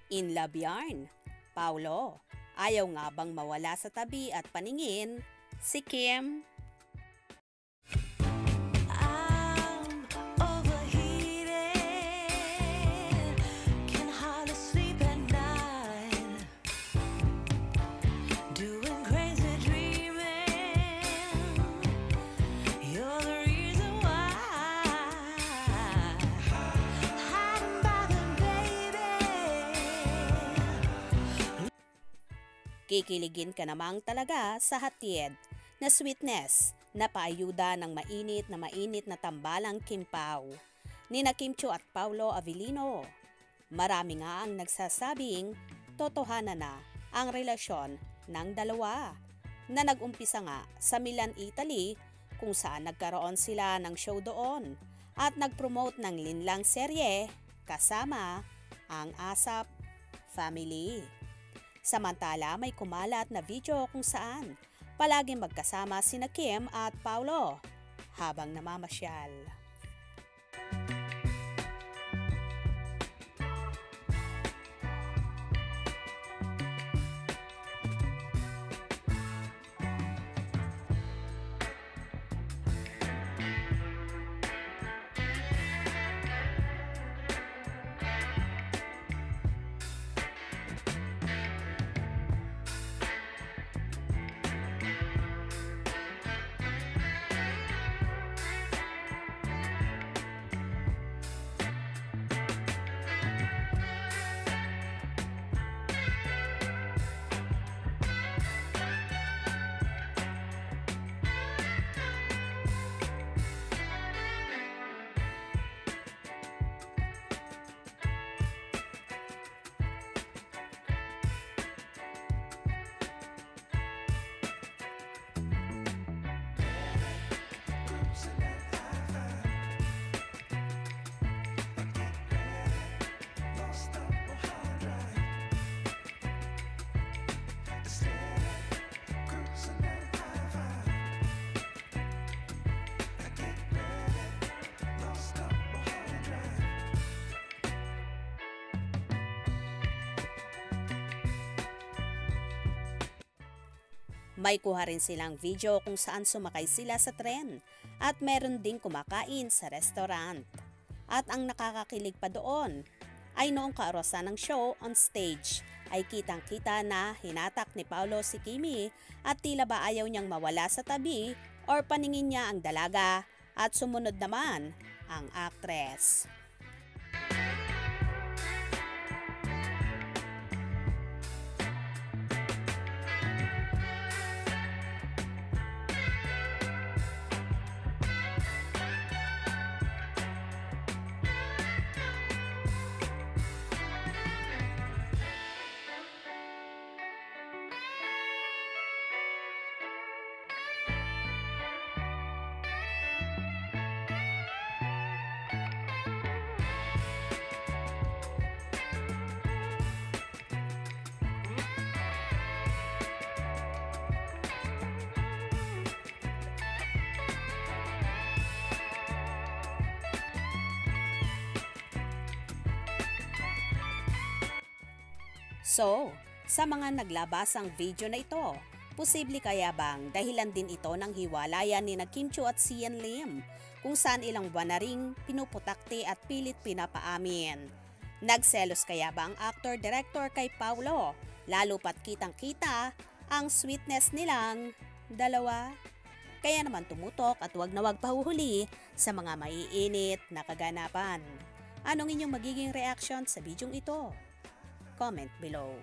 In love yarn. Paulo, ayaw nga bang mawala sa tabi at paningin si Kim? I'm overheated, can hardly sleep at night, doing crazy dreaming. You're the reason why, hiding by the baby. Kikiligin ka namang talaga sa hatid na sweetness na paayuda ng mainit na tambalang Kim Pao ni na Kim Chiu at Paulo Avellino. Marami nga ang nagsasabing totohanan na ang relasyon ng dalawa na nag-umpisa nga sa Milan, Italy kung saan nagkaroon sila ng show doon at nag-promote ng linlang serye kasama ang ASAP family. Samantala may kumalat na video kung saan palaging magkasama sina Kim at Paulo habang namamasyal. May kuha rin silang video kung saan sumakay sila sa tren at meron ding kumakain sa restaurant. At ang nakakakilig pa doon ay noong kaarasan ng show on stage ay kitang-kita na hinatak ni Paulo si Kimi at tila ba ayaw niyang mawala sa tabi or paningin niya ang dalaga at sumunod naman ang actress. So, sa mga naglabasang video na ito, posible kaya bang dahilan din ito ng hiwalayan ni na Kim Chiu at Sian Lim kung saan ilang buwan na ring pinuputakti at pilit pinapaamin? Nagselos kaya ba ang actor-director kay Paulo lalo pat kitang-kita ang sweetness nilang dalawa? Kaya naman tumutok at wag na wag pahuhuli sa mga maiinit na kaganapan. Anong inyong magiging reaction sa bidyong ito? Comment below.